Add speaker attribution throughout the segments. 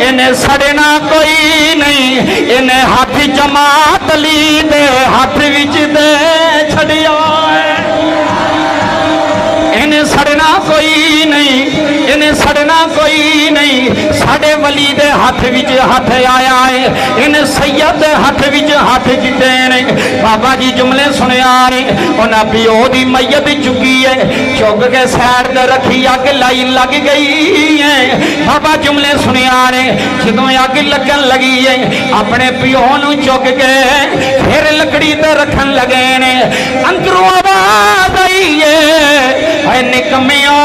Speaker 1: इन्हें सड़ना कोई नहीं, इन्हें हाथ जमात अली दे हाथ विच दे छड़िया, इन्हें सड़ना कोई नहीं, इन्हें सड़ना कोई नहीं। साडे वली दे हाथ विच हाथ आया है, इन्हें सैयद दे हाथ विच हाथ जिते ने। बाबा जी जुमले सुनिया ने, उन्हें प्यो दी मैयत चुकी है, चुक के सैड ते रखी, अग लाई लग गई है। बाबा जुमले सुनिया ने, जदों अग लगन लगी है अपने प्यो नूं चुक के फिर लकड़ी ते रखन लगे ने। अंदरों आवाज आई है, निकमियों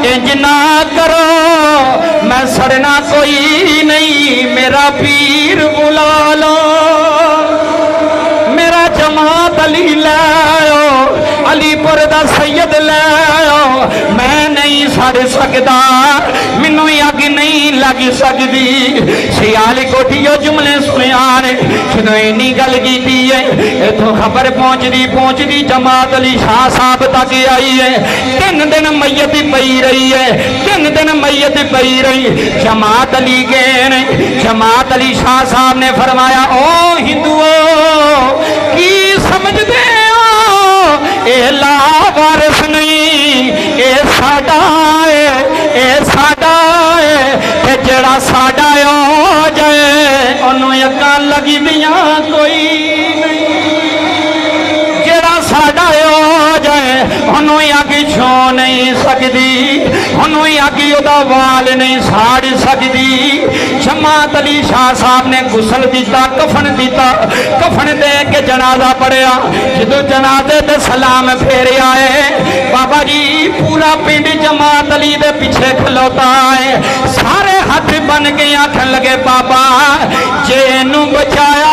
Speaker 1: इंज ना करो, मैं सड़ना कोई नहीं, मेरा पीर बुला लो, मेरा जमात अली लाओ, अलीपुर दा सैयद लाओ। मैं नहीं सड़ सकता, मैनू अग नहीं लग सकती। सियाली कोठियों जुमले सुनिया ने, जदों इन्नी गल की है इथों खबर पहुंचदी जमात अली शाह साहब तक आई है। 3 दिन मैयत पई रही है, 3 दिन मैयत पई रही। जमात अली गए ने, जमात अली शाह साहब ने फरमाया, ओ हिंदुओं की समझदे हो, ए लावारिस नहीं, ए साडा है, ए साडा है, ते जेड़ा साडा हो जाए ओनू अक्कां लगदियां कोई नहीं, जेड़ा साडा हो जाए ओनू अग छो नहीं सकदी, ओनू अग ओदा वाल नहीं साड़ सकदी। जमात अली शाह साहब ने गुसल दिता, कफन दिता, कफन दे के जनाजा पढ़िया। जो जनाजे ते सलाम फेरिया है, बाबा जी पूरा पिंड जमात अली दे पीछे खलोता है। सारे हाथ बन के आखन लगे, बाबा जे इनू बचाया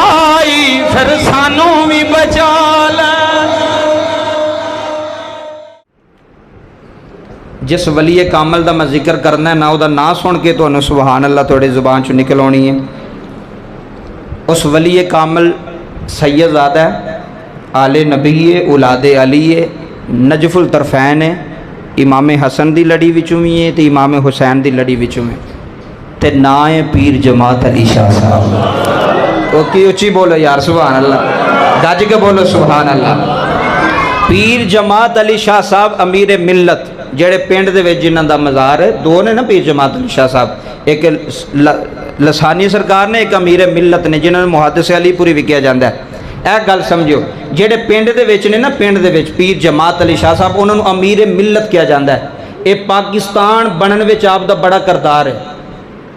Speaker 1: फिर सानू भी बचा ले।
Speaker 2: जिस वली कामल का मैं जिक्र करना है ना, वह ना सुन के तो सुबहान अल्लाह थोड़ी जुबान चो निकल आनी है। उस वली कामल सैयदज़ादा है, आले नबी है, औलादे अली है, नजफुल तरफैन है, इमाम हसन की लड़ी विचों भी है तो इमाम हुसैन की लड़ी विचों है, तो ना है पीर जमात अली शाह साहब। तो की उच्ची बोलो यार सुबहान अल्लाह, गज के बोलो सुबहान अल्लाह। पीर जमात अली शाह साहब अमीर मिलत, जेड़े पिंड दे विच जिन्हां दा मज़ार है, दो ने ना पीर जमात अली शाह साहब, एक लसानी सरकार ने, एक अमीर मिलत ने, जिन्होंने मुहद्दिस अलीपुरी भी कहा जाता है। यह गल समझो, जेड़े पिंड दे विच ने ना, पिंड दे विच पीर जमात अली शाह साहब, उन्होंने अमीर मिलत कहा जाता है। ये पाकिस्तान बनने विच आप दा बड़ा करदार है,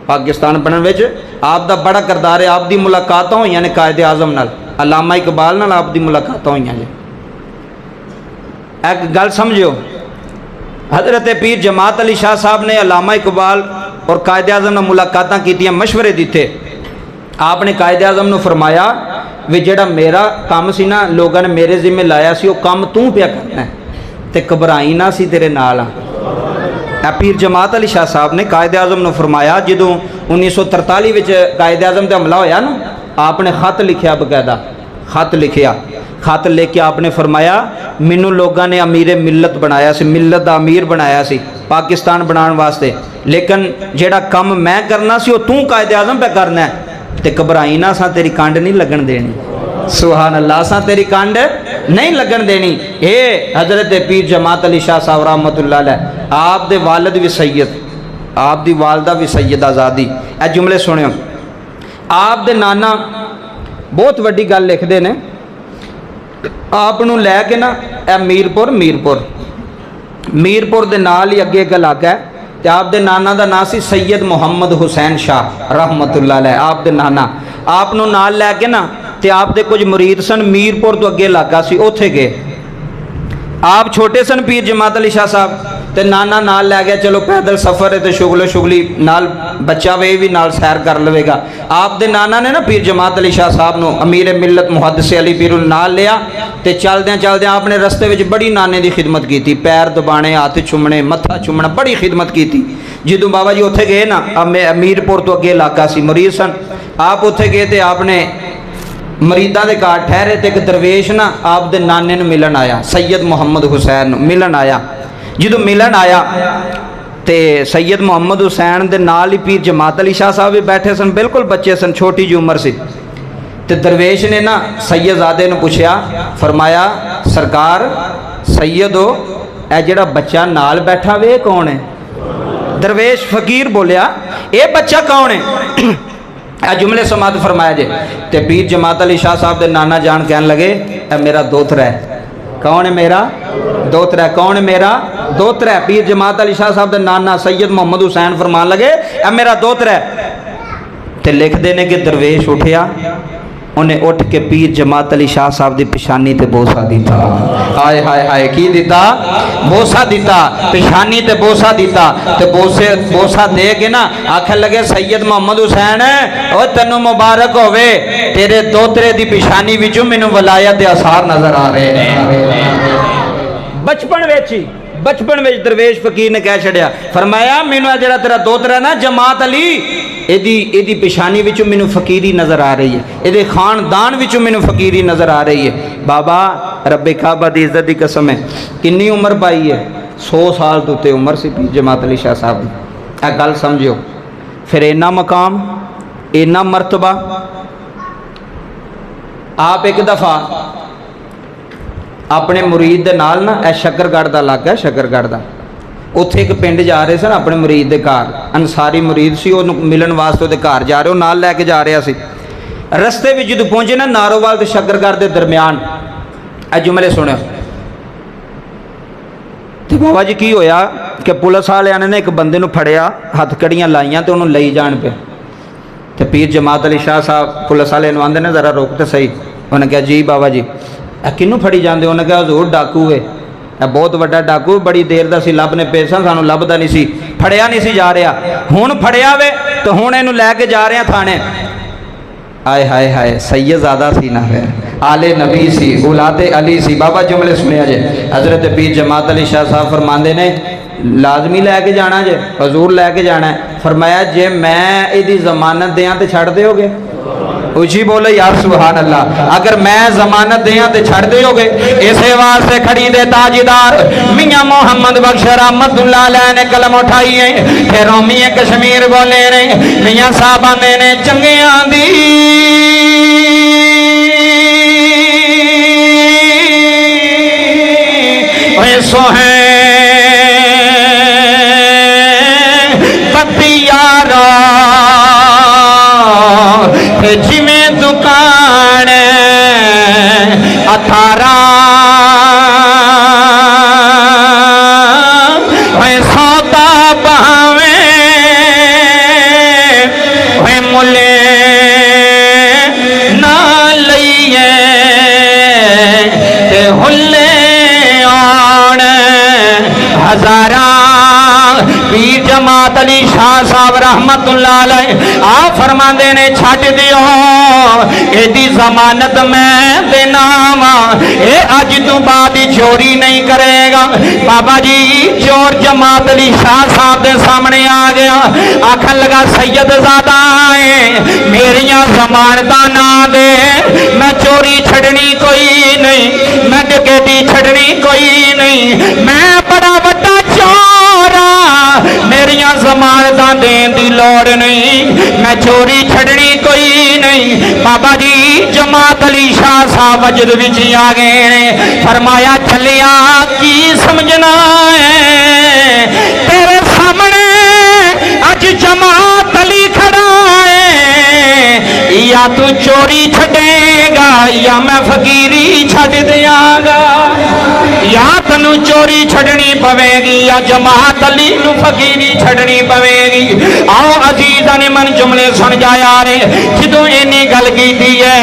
Speaker 2: पाकिस्तान बनने विच आप दा बड़ा करदार है। आप दी मुलाकातां होईयां ने कायदे आज़म नाल, अल्लामा इकबाल नाल आप दी मुलाकातां होईयां ने। एक गल समझो, हज़रत पीर जमात अली शाह साहब ने अल्लामा इकबाल और कायदे आज़म ने मुलाकातां कीतियां, मशवरे दिते। आपने कायदे आज़म ने फरमाया भी जेड़ा मेरा काम सी ना, लोगों ने मेरे जिम्मे लाया सी, वो काम तू पिया करना है, ते घबराई ना सी तेरे नाल। पीर जमात अली शाह साहब ने कायदे आज़म ने फरमाया, जदों 1943 में कायदे आज़म पर हमला होया ना, आपने खत लिखिया, बकायदा खत लिखिया। खत लेके आपने फरमाया, मैनू लोगों ने अमीर मिलत बनाया सी, मिलत दा अमीर बनाया सी पाकिस्तान बनाने वास्ते, लेकिन जेड़ा कम मैं करना सी वो तू कायदे आज़म पे करना है, ते घबराई ना, सा तेरी कांड नहीं लगन देनी। सुभान अल्लाह, सा तेरी कांड नहीं लगन देनी। ये हज़रत पीर जमात अली शाह साहब रहमतुल्लाह अलैह, आप दे वालिद भी सैयद, आप दी वालदा भी सैयद आज़ादी। ए जुमले सुनियो, आप दे नाना बहुत वड्डी गल लिखते हैं, आपनू लैके ना ए मीरपुर दे नाल ही अगे एक इलाका है, तो आप दे नाना का नाम सी सैयद मुहम्मद हुसैन शाह रहमतुल्लाह अलैह। आप दे नाना आपनू नाल लैके ना, तो आप दे कुछ मुरीद सन, मीरपुर तो अगे इलाका सी, उत्थे गए। आप छोटे सन पीर जमात अली शाह साहब, तो नाना नाल लै गया, चलो पैदल सफ़र है तो शुगलो शुगली नाल बच्चा वे भी नाल सैर कर लवेगा। आप दे नाना ने ना पीर जमात अली शाह साहब नो अमीर मिलत मुहद्दिस अली पीर नाल लिया, तो चलद्या चलद्या आपने रस्ते में बड़ी नाने की खिदमत की, पैर दबाने, हाथ चुमने, मत्था चुमना, बड़ी खिदमत की। जदों बाबा जी उत्थे गए ना, अमीरपुर तो अगे इलाका सी, मुरीद सन, आप उत्थे गए तो आपने मरीदा के घर ठहरे, तो एक दरवेश ना आप दे नाने नूं मिलन आया, सैयद मुहम्मद हुसैन मिलन आया। जो मिलन आया ते सैयद मुहम्मद हुसैन दे नाल ही पीर जमात अली शाह साहब भी बैठे सन, बिल्कुल बच्चे सन, छोटी जी उम्र सी। ते दरवेश ने ना सैयदजादे ने पूछया, फरमाया सरकार सैयद हो, ए जेड़ा बच्चा नाल बैठा वे कौन है? दरवेश फकीर बोलिया ये बच्चा कौन है? ए जुमले समात फरमाया जे। ते पीर जमात अली शाह साहब दे नाना जान कहन लगे ए मेरा दोतरा है। कौन है? मेरा दोतरा है। कौन है? मेरा दोतरा है। पीर जमात अली शाह साहब दे नाना सैयद मुहम्मद हुसैन फरमान लगे ए मेरा दोतरा है। ते लिख देने के दरवेश उठया, उन्हें उठ के पीर जमात अली शाह साहब की पिछानी ते बोसा दिता। हाय हाय हाय की दिता? बोसा दिता, पिछानी ते बोसा दिता। ते बोसा दे के ना आखन लगे सैयद मुहम्मद हुसैन ओ तेनू मुबारक होवे, तेरे दोतरे दी पिछानी विचों मैनू वलायत दे आसार नजर आ रहे हैं। बचपन में दरवेश फकीर ने कह छड़िया, फरमाया मैनू जेड़ा तेरा दोतरा ना जमात अली एदी पिछानी विचों मैनू फकीरी नज़र आ रही है, एदे खानदान विचों मैनू फकीरी नज़र आ रही है। बाबा रब्बे काबा दी इज्जत की कसम है, किन्नी उम्र पाई है? 100 साल तो उत्ते उम्र सी पीर जमात अली शाह साहब की। यह गल समझो, फिर इन्ना मकाम, इन्ना मरतबा। आप एक दफ़ा अपने मुरीद दे नाल ना ए शकरगढ़ दा इलाका, शकरगढ़ दा, उत्थे एक पिंड जा रहे सन अपने मुरीद दे घर। अंसारी मुरीद सी, वो मिलन वास्ते उहदे घर जा रहे, नाल लैके जा रहा सी। रस्ते में जो पहुंचे ना नारोवाल ते शकरगढ़ के दरम्यान, ए जुमले सुनो। तो बाबा जी की होया कि पुलिस वाले ने एक बंदे नूं फड़िया, हथकड़ियां लाइयां तो उन्होंने लई जान पे। तो पीर जमात अली शाह साहब पुलिस वाले आंदे ने जरा रोक तो सही। उन्हें कहा जी बाबा जी किनू फड़ी जाते? उन्हें कहा हजूर डाकू है, बहुत बड़ा डाकू, बड़ी देर का सी लभने पे सन, सानू लभदा नहीं सी, फड़िया नहीं सी जा रहा। हुण फड़िया वे तो हुण इहनूं लैके जा रहे हैं थाने। आए हाय हाय सैयदजादा सी ना, फिर आले नबी सी, औलादे अली सी। बाबा जुमले सुनिया जे, हजरत पीर जमात अली शाह साहब फरमाते ने लाजमी लैके जाना जे, हजूर लैके जाना है। फरमाया जे मैं इहदी जमानत दें तो छड़ दोगे? उची बोले यार सुभान अल्लाह, अगर मैं जमानत दिया तो छड़ दोगे? इसे वास्ते खड़ी दे ताजदार मियां मोहम्मद बख्श रहमतुल्लाह अलैह ने कलम उठाई है। फिर रोमी कश्मीर बोले ने मियां साहब आंदे ने चंगियां दी ओए सोहे बतियारा जिमें दुकान अथारा सौदा बहावे मुले ना लइए ते हुले आण हजारा। पीर जमात अली शाह साहब रहमतुल्लाह अलैह आप फरमाते ने छट दियो एदी जमानत मैं देना वा, ए अज तू बाद चोरी नहीं करेगा। बाबा जी चोर जमात अली शाह साहब के सामने आ गया, आखन लगा सैयदजादा है मेरिया जमानत ना दे, मैं चोरी छड़नी कोई नहीं, मैं डकैती छड़नी कोई नहीं, मैं बड़ा बड़ा चोरा, मेरिया जमानत देने की लौड़ नहीं, मैं चोरी छड़नी कोई नहीं। बाबा जी जमात अली शाह साहब वजद विच आ गए ने, फरमाया चलिया की समझना है, तेरे सामने अज जमात अली खड़ा है, या तू चोरी छड़ेगा या मैं फकीरी छड़ दियांगा, या तनु चोरी छड़नी पवेगी या जमात अली नू फकीरी छड़नी पवेगी। आओ अजीज़ां ने मन जुमले सुन जाया रे, जदों इन्नी गल कीती है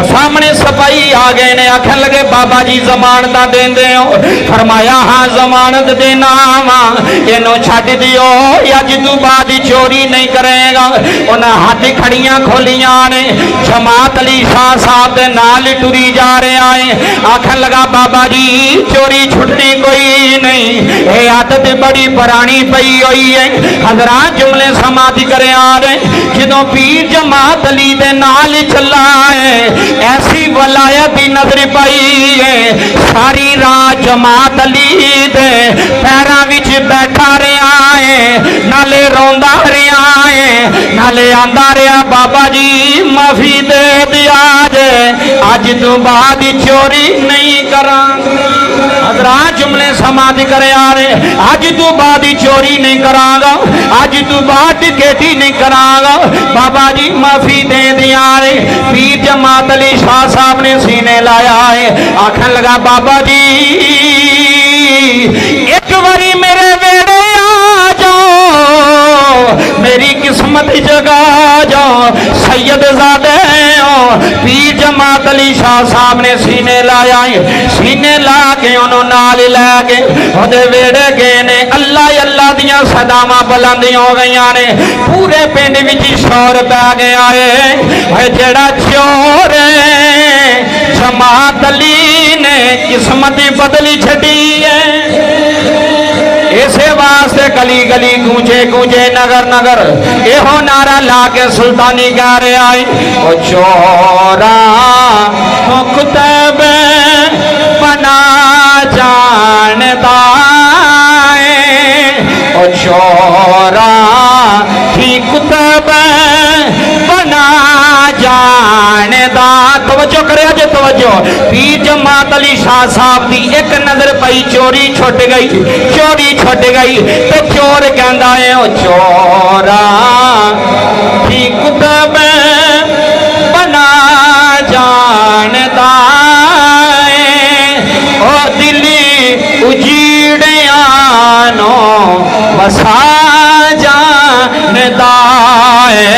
Speaker 2: सामने सपाई आ गए ने, आखन लगे बाबा जी जमानत देंदे हो? फरमाया हाँ जमानत देना वा, इनू छड्ड दियो या जिदू बाद चोरी नहीं करेगा। उन्हें हाथ खड़ियां खोलियां ने, जमात अली शाह साहब दे नाल टुरी जा रहा है, आखन लगा बाबा जी चोरी छुटनी कोई नहीं, ये आदत बड़ी पुरानी पई हुई है। हजरात जुमले समाधि करे आ रहे, जदों पीर जमात अली दे नाल चला है,
Speaker 1: ऐसी वलायत दी नजर पाई है सारी रात जमात अली दे पैरां विच बैठा रहा है नाले रोंदा रहा है नाले आंदा रहा बाबा जी माफी दे दिया जे अज तो बाद चोरी नहीं करांगा हजरात जुमले समाधि करे आ रहे अज तो बाद चोरी नहीं करांगा अज तो बाद टिकेटी नहीं करांगा बाबा जी माफी दे दिया रे पीर जमात अली शाह साहब ने सीने लाया है आखन लगा बाबा जी एक बारी मेरे वेड़े आ जाओ मेरी किस्मत जगा जाओ सैयद ज़ादे पीर जमात अली शाह साहब ने सीने लाया है सीने ला के उन्होंने नाल लै के ओदे वेड़े गए ने अल्लाह अल्लाह दियां सदावां बुलंद हो गई ने पूरे पिंड विच शोर पै गया है जेड़ा चोर जमात अली ने किस्मत बदली छड़ी है इसे वास्ते गली गली गूंजे गूंजे नगर नगर एहो नारा ला के सुल्तानी कह रहा है ओ चोरा मुक्तब बना जानता है ओ चोरा की कुतब बना जानदा तवज्जो करे जे तवज्जो पीर जमात अली शाह साहब दी एक नजर पई चोरी छुट गई तो चोर कहंदा है ओ चोरा की कुतब बना जानदा है ओ दिली उजीड़िया नो बसा जानदा है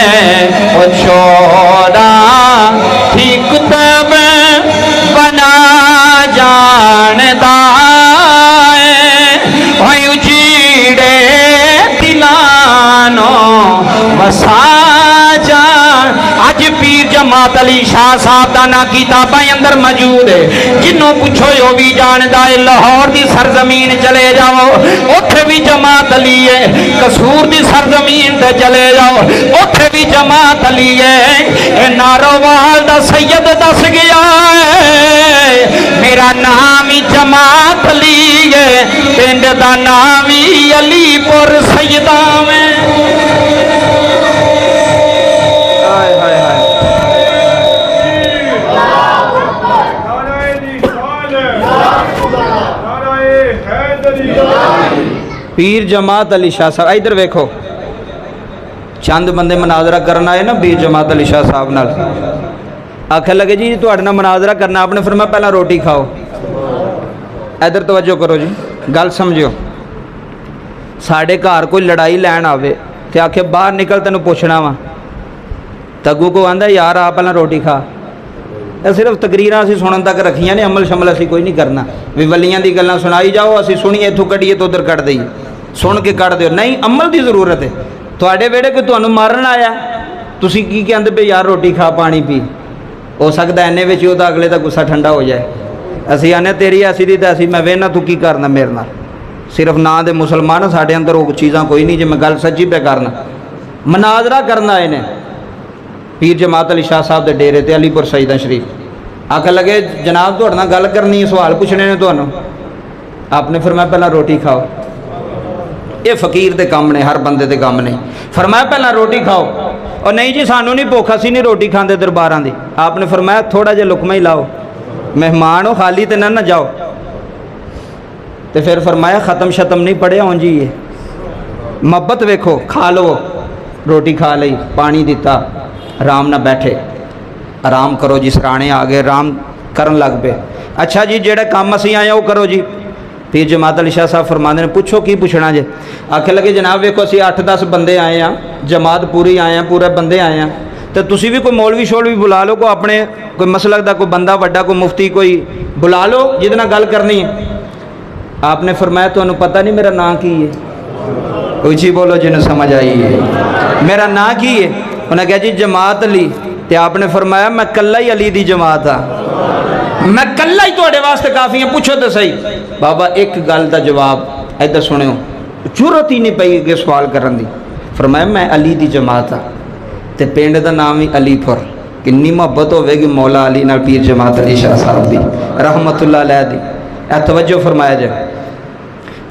Speaker 1: ओ चोरा की कुतब बना जानदा उजीड़े दिलानो बसा जा अज पीर जमात अली शाह साहब का ना किताबां अंदर मौजूद है जिन्हों पूछो वो भी जानता है लाहौर की सरजमीन चले जाओ उथे भी जमात अली है कसूर की सरजमीन ते चले जाओ उथे भी जमात अली है नारोवाल दा सैयद दस गया है मेरा नाम ही जमात अली है पिंड दा नाम ही अलीपुर सैयदा में
Speaker 2: पीर जमात अली शाह साहब इधर वेखो चंद बंदे मनाजरा करना है ना पीर जमात अली शाह साहब नाल आखिर लगे जी तुहाडे नाल मनाजरा करना आपने फिर मैं पहला रोटी खाओ इधर तवज्जो करो जी गल समझो साढ़े घर कोई लड़ाई लैन आवे ते आखे बाहर निकल तेन पुछना वा तगू को आंदा यार आ पहला रोटी खा सिर्फ तकरीर असीं सुनन तक रखियां ने अमल शमल असीं कोई नहीं करना भी वलियां दी गल्लां सुनाई जाओ असीं सुनिए इत्थों कढ़िए तो उधर कढ़ दईए सुन के कढ़ दिओ नहीं अमल की जरूरत है तुहाडे वेड़े कोई तुहानूं मारन आया तुसीं की कहंदे पे यार रोटी खा पानी पी हो सकदा इन्ने विच ओहदा अगले दा गुस्सा ठंडा हो जाए असीं आने तेरी ऐसी दी तां असीं मैं वेहना तू की करना मेरे नाल सिर्फ ना दे मुसलमान साढ़े अंदर वो चीज़ां कोई नहीं जे मैं गल सच्ची पे करना मनाजरा करना आए ने पीर जमात अली शाह साहब के डेरे ते अलीपुर सईदा शरीफ आख लगे जनाब तुहाडे नाल गल करनी सवाल पूछने ने तुहानूं आपने फरमाया पहला रोटी खाओ ये फकीर के काम ने हर बंदे के काम नहीं फरमाया पहला रोटी खाओ और नहीं जी सानू नहीं भुख असीं नहीं रोटी खाते दरबारां दी आपने फरमाया थोड़ा जिहा लुकमा ही लाओ मेहमान हो खाली तो ना जाओ तो फिर फरमाया ख़त्म शतम नहीं पढ़िया उंज ही है मोहब्बत वेखो खा लो रोटी खा ली पानी दिता आराम ना बैठे आराम करो जी सराणे आ गए आराम करन लग पे अच्छा जी जेड़ा काम असीं आए वो करो जी पीर जमात अली शाह साहब फरमाते हैं पूछो की पूछना जे आखे लगे जनाब वेखो असीं 8-10 बंदे आए हैं जमात पूरी आए हैं पूरे बंदे आए हैं तो तुसी भी कोई मौलवी शोलवी बुला लो कोई अपने कोई मसलक दा कोई बंदा वड्डा कोई मुफ्ती कोई बुला लो जिहदे नाल गल करनी है आपने फरमाया तुहानूं पता नहीं मेरा नाम की है ऊंची बोलो जिन्हें समझ आई है मेरा नाम की है उन्हें कहा जी जमात अली तो आपने फरमाया मैं कल्ला ही अली दी जमात हाँ मैं कल्ला ही तुहाडे वास्ते काफ़ी है पूछो तो सही बाबा एक गल का जवाब इधर सुनियो जरूरत ही नहीं पई कि सवाल करन दी फरमाया मैं अली दी जमात हाँ तो पिंड का नाम ही अलीपुर किन्नी मुहब्बत होगी मौला अली नाल पीर जमात अली शाह साहब की रहमतुल्लाह अलैह दी। तवज्जो फरमाया जाए,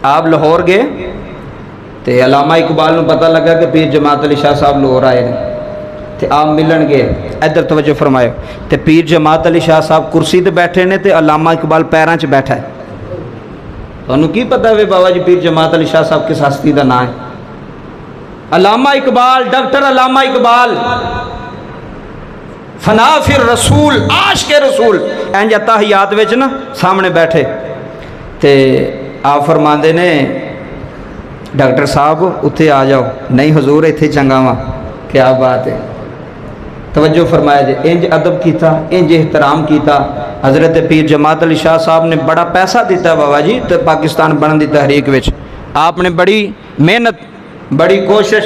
Speaker 2: आप लाहौर गए तो अलामा इकबाल को पता लगा कि पीर जमात अली शाह साहब लाहौर आए हैं, तो आप मिलन गए। इधर तवज्जो फरमायो, तो पीर जमात अली शाह साहब कुर्सी ते बैठे ने तो अलामा इकबाल पैरों च बैठा है। तुहानू की पता वे बाबा जी पीर जमात अली शाह साहब किस हस्ती का नाम है? अलामा इकबाल, डॉक्टर अलामा इकबाल, फना फिर रसूल, आश के रसूल, इंज ताहियात विच ना सामने बैठे ते आप फरमाते ने डॉक्टर साहब उत्थे आ जाओ। नहीं हजूर इत्थे चंगा वा। क्या बात है, तवज्जो फरमाया जे। इंज अदब किया, इंज एहतराम किया। हज़रत पीर जमात अली शाह साहब ने बड़ा पैसा दिता बाबा जी तो पाकिस्तान बनने की तहरीक विच। आपने बड़ी मेहनत, बड़ी कोशिश,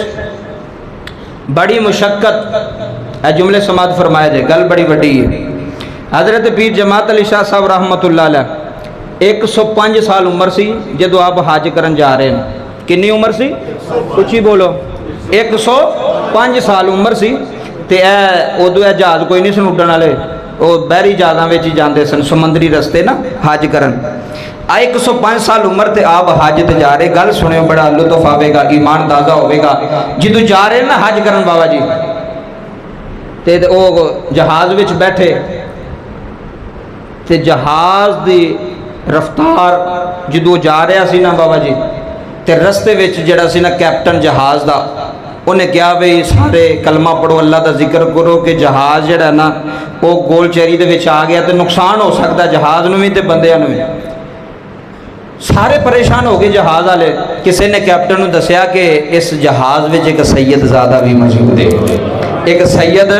Speaker 2: बड़ी मुशक्कत, ए जुमले समात फरमाया जाए, गल बड़ी वड्डी है। हज़रत पीर जमात अली शाह साहब रहमतुल्लाह अलैह 105 साल उम्र सी जदों आप हज करन जा रहे हैं। कितनी उम्र सी? उच्ची बोलो। 105 साल उम्र सी ते उदों जहाज़ कोई नहीं सन उड्डण वाले, वो बहरी जहाज़ों में ही जाते सन, समुद्री रस्ते ना हज करन। 105 साल उम्र ते आप हज ते जा रहे। गल सुनियो, बड़ा लुत्फ आवेगा, ईमान ताज़ा होगा। जो जा रहे ना हज करन बाबा जी, ते वो जहाज़ विच बैठे ते जहाज़ की रफ्तार जो जा रहा सी ना बाबा जी, ते रस्ते विच जिहड़ा सी ना कैप्टन जहाज़ दा, उन्हें कहा भी सारे कलमा पढ़ो, अल्लाह का जिक्र करो कि जहाज़ जिहड़ा ना वो गोल चेरी दे विच आ गया तो नुकसान हो सकता जहाज़ नूं भी ते बंदियां नूं भी। सारे परेशान हो गए जहाज़ वाले। किसी ने कैप्टन नूं दसिया कि इस जहाज़ विच एक सैयद ज़ादा भी मौजूद है, एक सैयद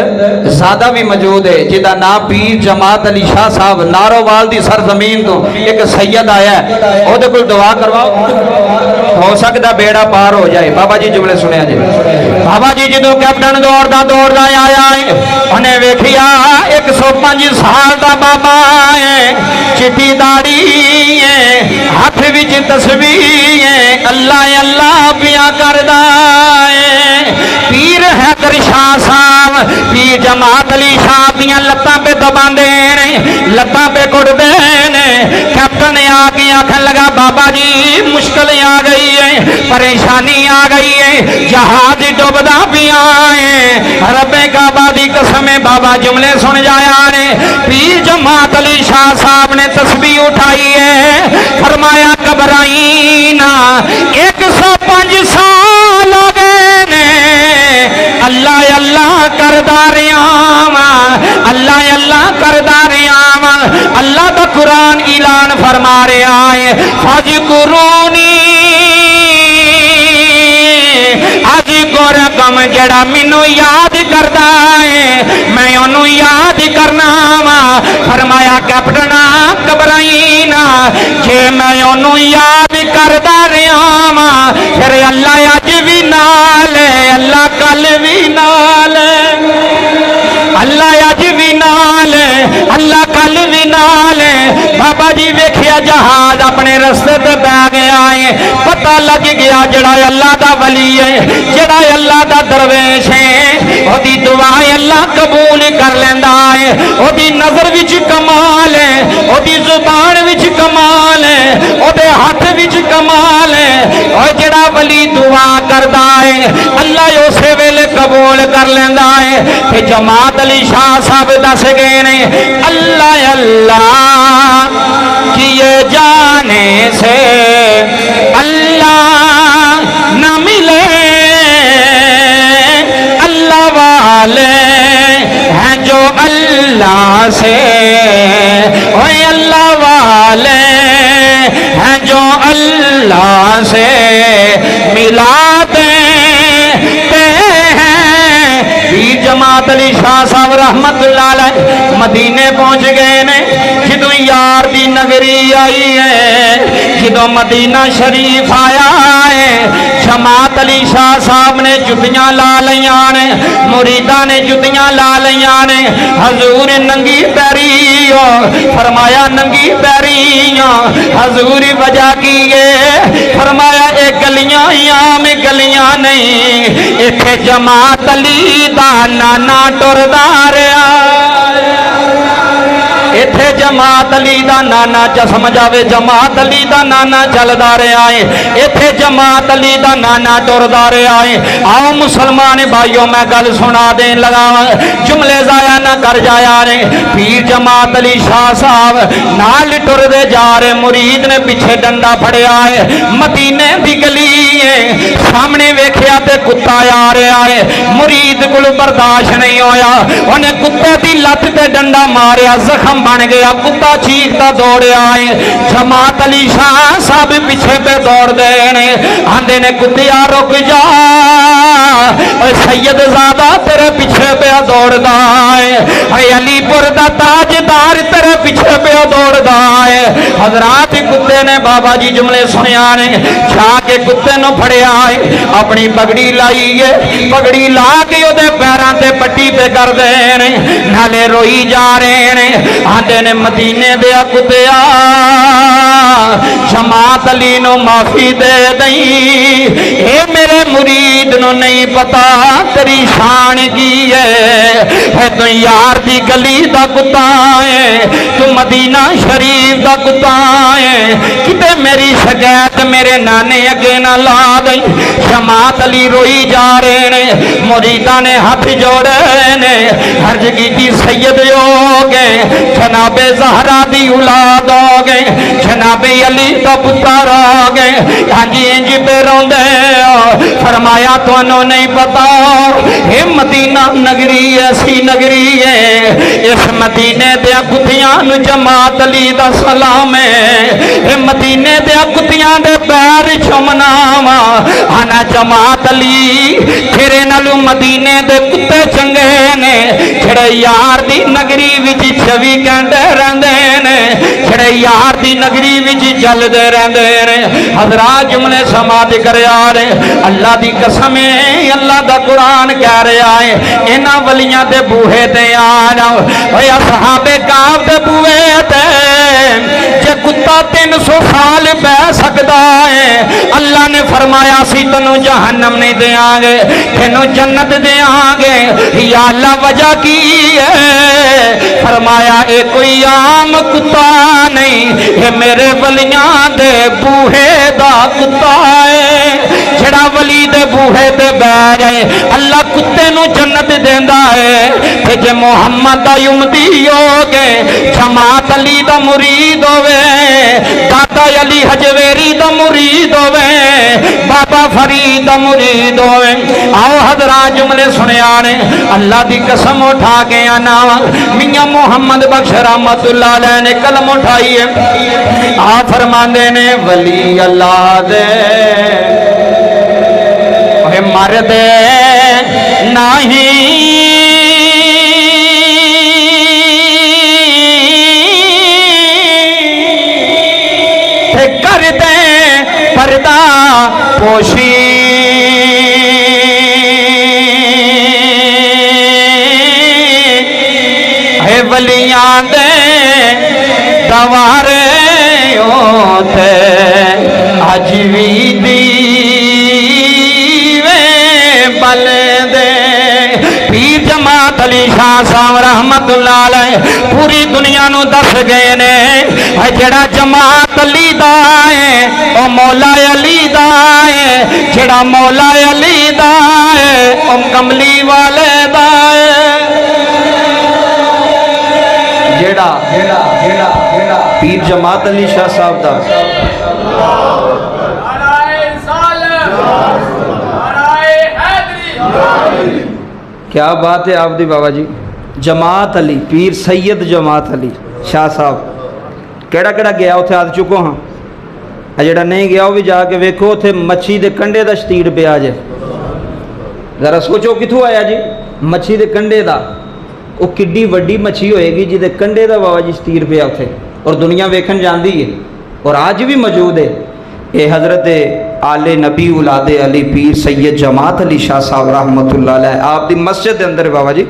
Speaker 2: ज़ादा भी मौजूद है जिसका नाम पीर जमात अली शाह साहब नारोवाल की सरजमीन तो एक सैयद आया, ਉਹਦੇ ਕੋਲ दुआ करवाओ, हो सकता बेड़ा पार हो जाए। बाबा जी जुमले सुनिया जी। बाबा जी जो कैप्टन दौड़दा आया है, उन्हें वेखिया 105 साल का बाबा है, चिट्टी दाढ़ी है, हाथ विच तस्बीह है, अल्लाह अल्लाह पिया करदा है। पीर हैदर शाह साहब पीर जमात अली शाह दियां लत्तां पे दबांदे ने, लत्तां पे कुटदे ने। कैप्टन आके आखन लगा बाबा जी मुश्किल आ गई है, परेशानी आ गई है, जहाज डुबदा पिया है। रब्बे काबा दी कसम है बाबा जुमले सुन जाया ने। पीर जमात अली शाह साहब ने तस्बीह उठाई है, फरमाया घबराई ना, 105 साल हो गए ने, अल्लाह अल्लाह करदा रहा, अल्लाह अल्लाह करदा रहा। अल्लाह का कुरान ऐलान फरमा रहा है, फज़कुरूनी अज गुर गम जड़ा मैनू याद करदा है, मैं उन्होंने याद करना वा। फरमाया कैप्टन घबराई ना, जे मैं उन्होंने याद करदा रहा वा, फिर अल्लाह अज भी नाल है, अल्लाह कल भी नाल है, अल्लाह अज भी नाल है, अल्लाह कल भी नाल है। बाबा जी वेखिया जहाज अपने रस्ते पे बह गया है, पता लग गया जड़ा अल्लाह का वली है, जड़ा अल्लाह का दरवेश है, ओदी दुआ अल्लाह कबूल कर लेंदा है। ओदी नजर विच कमाल है, ओदी जुबान विच कमाल है, ओदे हाथ विच कमाल है। और जड़ा वली दुआ करदा है अल्लाह उसे वेले कबूल कर लेंदा है। ते जमात अली शाह साहब दस गए ने, अल्लाह अल्लाह किए जाने से अल्लाह न मिले, अल्लाह वाले हैं जो अल्लाह से, ओए अल्लाह वाले हैं जो अल्लाह से मिलाते हैं। पीर जमात अली शाह साहब रहमतुल्लाह अलैह मदीने पहुंच गए ने। जो यार दी नगरी आई है, जो मदीना शरीफ आया है, जमात अली शाह साहब ने जुतियां ला लिया ने, मुरीदा ने जुतियां ला लिया ने। हजूर नंगी पैरी हो, फरमाया नंगी पैरी हो। हजूर वजह की है, फरमाया ये गलियां आम गलियां नहीं,
Speaker 1: इथे जमात अली दा नाना टुरदा रहा, इथे जमात अली दा नाना चसम जावे, जमात अली दा नाना चलदा रहा है, इथे जमात अली दा नाना टुरदा रहा है। आओ मुसलमान भाइयों मैं गल सुना देन लगा, जुमले जाया ना कर जाया रे। पीर जमात अली शाह साहब नाल टुरदे जा रहे, मुरीद ने पीछे डंडा फड़िया है, मदीने दी गली है, सामने वेख्या ते कुत्ता आ रहा है, मुरीद को बर्दाश्त नहीं होया, उन्हें कुत्ते की लत ते डंडा मारिया, जख्म बन गया, कुत्ता चीखता दौड़िया है। जमात अली शाह साहब पीछे पे दौड़ दे ने, आंदे ने कुत्तिया रुक जा, सैयद ज़ादा तेरे पीछे पे दौड़दा है, अलीपुर दा ताजदार तेरे पीछे पे दौड़दा है। हजरात कुत्ते ने बाबा जी जुमले सुनिया ने, जाके कुत्ते नु फड़िया है, अपनी पगड़ी लाई है, पगड़ी ला के ओदे पैरां ते पट्टी पे कर दे ने, नाले रोई जा रहे ने, आंदे ने मदीने दे कुत्तिया जमात अली नु माफी दे दई, ए मेरे मुरीद नु नहीं पता तेरी शान की है, तू यार दी गली दा कुत्ता है, तू मदीना शरीफ दा कुत्ता है, किते मेरी शिकायत मेरे नाने अगे ना ला दई। जमात अली रोई जा रहे ने, मुरीदा ने हाथ जोड़े ने, हर्ज की सैयद हो गए, जनाबे ज़हरा दी औलाद हो गए, जनाबे अली दा पुत्र हो गए, हाँ जी इंज पे रोंदे। फरमाया तुहानू नहीं पता ये मदीना नगरी ऐसी नगरी है, इस मदीने दे कुत्तियां नु जमात अली दा सलाम है, ये मदीने दे कुत्तियां दे पैर चुमना वा, आना जमात अली तेरे नालों मदीने दे कुत्ते चंगे ने, जेड़े यार दी नगरी विच 24 घंटे रहंदे ने, जेड़े यार दी नगरी विच चलदे रहंदे ने। हज़रात जुमले समाज कर यार, अल्लाह दी कसम है, अल्लाह दा कुरान कह रहा है, इन्हां वलियां दे बूहे ते आ जाओ, ओए असहाबे काफ दे बूहे ते जे कुत्ता 300 साल बह सकता है, अल्लाह ने फरमाया सी तेनू जहन्नम नहीं देंगे, तेनू जन्नत देंगे। या अल्लाह वजह की है? फरमाया ये कोई आम कुत्ता नहीं, ये मेरे वलियां दे बूहे दा कुत्ता है, जेड़ा वली दे बूहे ते बह जाए अल्लाह कुत्ते नू जन्नत देंदा है। ते जे मुहम्मद दा उम्मती हो गए, जमात अली दा मुरीद होवे, दादा अली हजवेरी दा मुरीद होवे, बाबा फरीद दा मुरीद होवे, आओ हज़रात जुमले सुनिया ने, अल्लाह दी कसम उठा के आना, मियां मुहम्मद बख्श रहमतुल्लाह अलैह ने कलम उठाई है, आ फरमांदे ने वली अल्लाह दे मर्द नहीं कर दे पर्दा पोशी, है वलियां दे दवारे होते अज भी बल दे। पीर जमात अली शाह साहब रहमतुल्लाह अलैह पूरी दुनिया नू दस गए ने, जेड़ा जमात अली दा है ओ मौला अली दा है, जेड़ा मौला अली दा है ओ कमली वाले दा है।
Speaker 2: जेड़ा जेड़ा जेड़ा जेड़ा पीर जमात अली शाह साहब दा क्या बात है आपदी बाबा जी। जमात अली पीर सैयद जमात अली शाह साहब केड़ा केड़ा गया उत्थे आ चुको हाँ, जेड़ा नहीं गया वो भी जाके वेखो, उत्थे मच्छी दे कंडे दा शतीर पिया जे, जरा सोचो कित्थों आया जी मच्छी दे कंडे दा, वो किड्डी वड्डी मच्छी होएगी जिहदे कंडे दा बाबा जी शतीर पिया उत्थे, और दुनिया वेखन जांदी है और आज भी मौजूद है। ये हज़रत आले नबी उलादे अली पीर सैयद जमात अली शाह साहब रहमतुल्लाह अलैह आप दी मस्जिद के अंदर बाबा जी,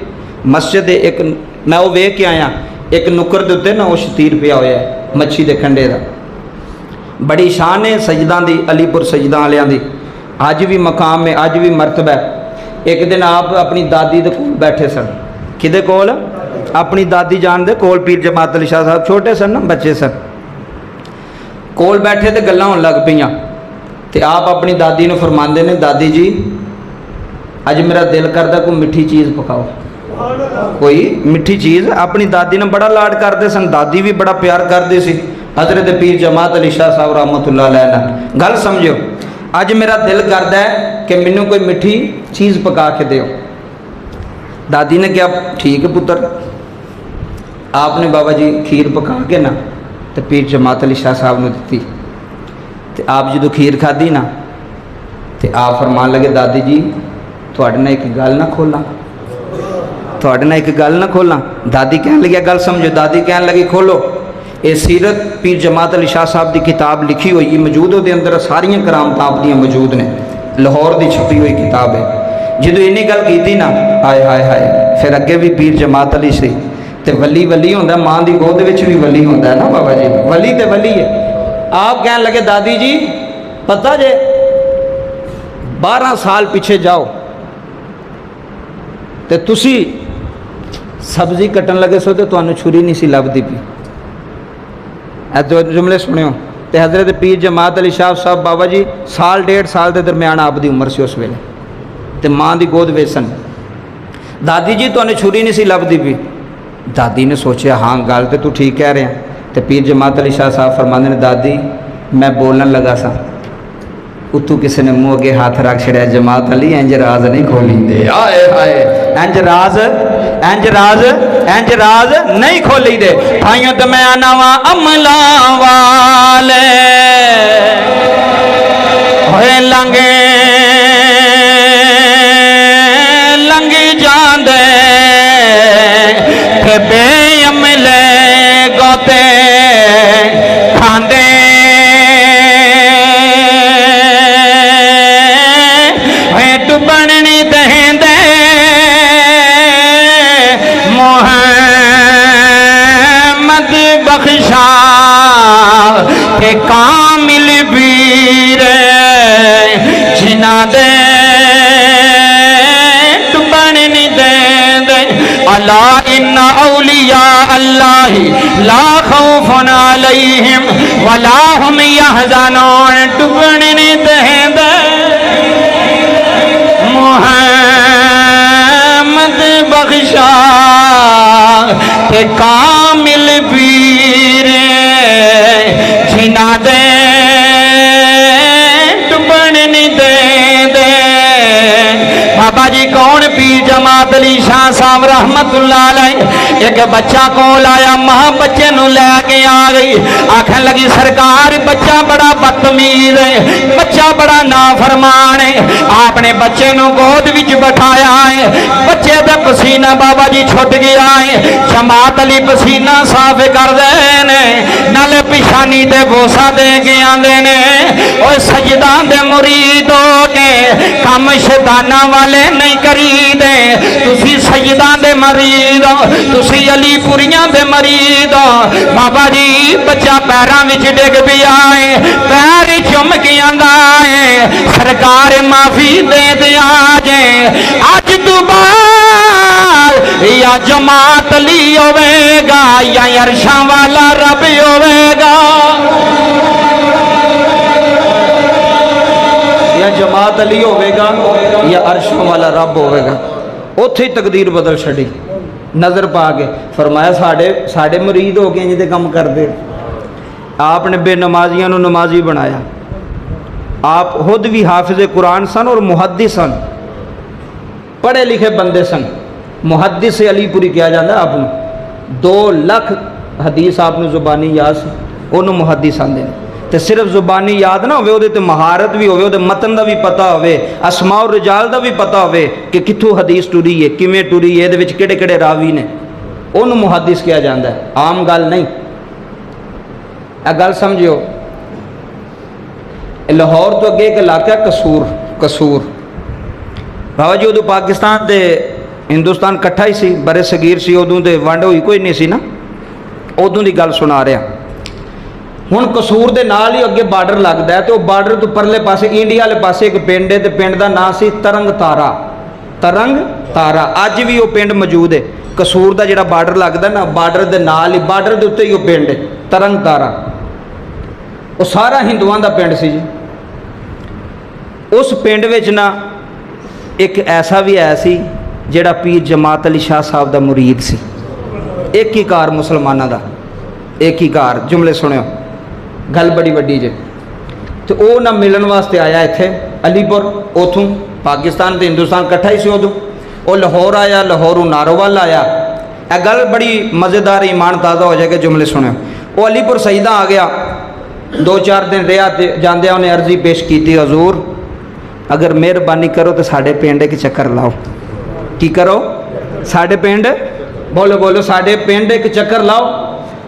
Speaker 2: मस्जिद एक मैं वो वेख के आया, एक नुक्कर दे उत्ते ना वो शतीर पिया होया है मच्छी दे कंडे दा, बड़ी शान है सजदा दी, अलीपुर सजदा वालियां दी, अज भी मकाम है, अज भी मरतबा है। एक दिन आप अपनी दादी दे कोल बैठे सन, किदे कोल? अपनी दादी जान दे कोल। पीर जमात अली शाह साहब छोटे सन ना, बच्चे सन, कोल बैठे तो गल्लां होण लग पईयां। ते आप अपनी दादी नूं फरमांदे ने, दादी जी अज मेरा दिल करदा कोई मिठी चीज़ पकाओ, कोई मिठी चीज़। अपनी दादी ने बड़ा लाड करते सन, दादी भी बड़ा प्यार करती सी हज़रत पीर जमात अली शाह साहब रहमतुल्लाह अलैह नाल। गल समझो, अज मेरा दिल करदा है कि मैनू कोई मिठी चीज़ पका के दिओ। दादी ने कहा ठीक है पुत्र। आपने बाबा जी खीर पका के ना तो पीर जमात अली शाह साहब ने दी। तो आप जो खीर खाधी ना तो आप फरमान लगे, दादी जी तुहाडे नाल एक गल ना खोला, तुहाडे नाल एक गल ना खोला। दादी कहन लगी गल समझो। दादी कहन लगी खोलो। ये सीरत पीर जमात अली शाह साहब की किताब लिखी हुई मौजूद, वो अंदर सारिया करामत आपदियां मौजूद ने, लाहौर की छपी हुई किताब है। जो इन्नी गल की ना, हाय हाय हाय, फिर अगे भी पीर जमात अली से ते वली वली होंदा, माँ की गोद विच भी वली होंदा है ना बाबा जी, वली ते वली है। आप कहन लगे दादी जी पता जे 12 साल पीछे जाओ तो तुसी सब्जी कट्टन लगे सो तो तुहानू छुरी नहीं सी लभदी पई। जुमले सुनियो। तो हज़रत पीर जमात अली शाह साहब बाबा जी साल 1.5 साल के दरम्यान आपकी उम्र से उस वेले, तो माँ की गोद वे सन। दादी जी तुहानू छुरी नहीं सी लभदी पई। दादी ने सोचा हाँ गल तो तू ठीक कह रहा। तो पीर जमात अली शाह साहब फरमाते ने, दादी मैं बोलन लगा सा, उतू किसी ने मुँह अगे हाथ रख छड़िया, जमात अली इंज राज नहीं खोलींदे, इंज राज इंज राज नहीं खोली दे। भाइयों तो मैं आना वा अमला वाले होए लंगे लंगी जांदे ते बे अमले गोते खांदे बननी देंदे मोहम्मद बख्शा के कामिल वीर जिना दे बननी देंदे। अला इन्ना औलिया अल्लाह ला खौफुन अलैहिम वला हुम यहज़नून। बननी देंदे मोहम्मद बख्शा के कामिल वीर जिना दे बननी दे दे। बाबा जी कौन? पीर जमात अली शाह साहब रहमतुल्लाह अलैह। एक बच्चा कोल आया, मां बच्चे नू लैके आ गई, आखन लगी सरकार बच्चा बड़ा बदतमीज है, बच्चा बड़ा नाफरमान है। आपने बच्चे नू गोद विच बैठाया है, बच्चे दा पसीना बाबा जी छुट गया है। जमात अली पसीना साफ कर दे ने, नाले पिछानी ते बोसा दे के आंदे ने। और सजदा दे मुरीद हो के काम शैताना वाले नहीं करी दे। तुसी सजदा दे मरीद हो, तुसी अलीपुरियां दे मरीद हो। बाबा जी बच्चा पैरों विच डिग पिया है, पैर चुम के आंदा है, सरकार माफी दे दिया जे। अज तू बाद या जमात अली होवेगा या अरशां वाला रब होवेगा, या जमात अली होवेगा या अरशां वाला रब होवेगा। उत्थे तकदीर बदल छड़ी। नज़र पा के फरमाया साढ़े साढ़े मुरीद हो गए जिहदे काम करते। आपने बेनमाजियां नूं नमाजी बनाया। आप खुद भी हाफिज़ कुरान सन और मुहद्दिस सन, पढ़े लिखे बंदे सन। मुहद्दिस से अलीपुरी किया जाता है। आपने 2 लाख हदीस आपने जुबानी याद से, उन्होंने मुहद्दिस आते हैं। तो सिर्फ जुबानी याद ना हो, महारत भी हो, मतन का भी पता हो, असमा और रिजाल का भी हो कि कित्थों हदीस टुरी है, किमें टुरी है, ये किहड़े किहड़े रावी ने, उन्होंने मुहद्दिस किया जाता है। आम गल नहीं। यह गल समझियो। लाहौर तो अगे एक इलाका कसूर। कसूर बाबा जी उदों पाकिस्तान ते हिंदुस्तान कट्ठा ही सी, बड़े सगीर सी, उदों तो वंड हुई कोई नहीं सी ना, उदों की गल सुना रहा। हुण कसूर के नाल ही अगे बार्डर लगता है, तो बार्डर तो परले पासे इंडिया वाले पासे एक पिंड है, तो पिंड का नाम सी तरंग तारा। तरंग तारा। अज भी वो पिंड मौजूद है। कसूर का जोड़ा बार्डर लगता ना, बार्डर के नाल ही, बार्डर के उत्ते ही वो पिंड है तरंग तारा। वो सारा हिंदुओं का पिंड सी जी। उस पिंड विच ना एक ऐसा भी है सी जिहड़ा पीर जमात अली शाह साहब का मुरीद सी। एक ही कार मुसलमानों का, एक ही कार। जुमले सुनियो, गल बड़ी वड्डी जे। तो वो ना मिलन वास्ते आया इत्थे अलीपुर, उतों पाकिस्तान तो हिंदुस्तान इकट्ठा ही सी उदों। वो लाहौर आया, लाहौरों नारोवाल आया। यह गल बड़ी मज़ेदार, ईमान ताज़ा हो जाएगा। जुमले सुनियो, वो अलीपुर सईदा आ गया, 2-4 दिन रहा। जांदे उन्हें अर्जी पेश की, हजूर अगर मेहरबानी करो तो साढ़े पिंड एक चक्कर लाओ। की करो? साढ़े पिंड, बोलो बोलो, साढ़े पिंड एक चक्कर लाओ।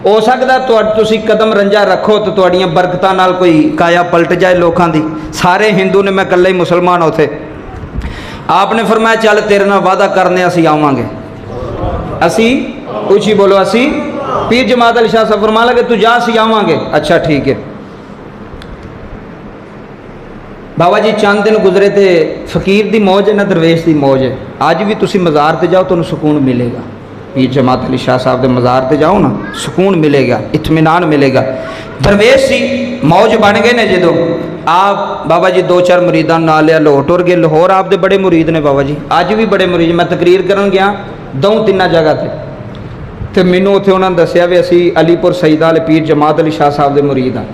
Speaker 2: हो सकता तुसी कदम रंजा रखो तो तुहाड़ियां बरकतां नाल कोई काया पलट जाए लोगों की। सारे हिंदू ने, मैं कल्ला ही मुसलमान उथे। आपने फरमाया चल तेरे नाल वादा करने असी आवांगे। असी ऊंची बोलो, असी। पीर जमात अली शाह साहब फरमा लगे तू जा, असी आवांगे। अच्छा ठीक है। बाबा जी चंद दिन गुजरे थे, फकीर की मौज है ना, दरवेश की मौज है। अज भी तुसी मज़ार से जाओ तो सुकून मिलेगा। पीर जमात अली शाह साहब के मज़ार से जाओ ना, सुकून मिलेगा, इत्मीनान मिलेगा। दरवेश सी मौज बन गए ने। जो आप बाबा जी 2-4 मुरीदां नाल लिया, लाहौर टुर गए। लाहौर आपके बड़े मुरीद ने बाबा जी, अज भी बड़े मुरीद। मैं तकरीर करन गया 2-3 जगह पर, तो मैनू उत्थे उन्होंने दसिया भी असी अलीपुर सईदा वाले पीर जमात अली शाह साहब के मुरीद हाँ।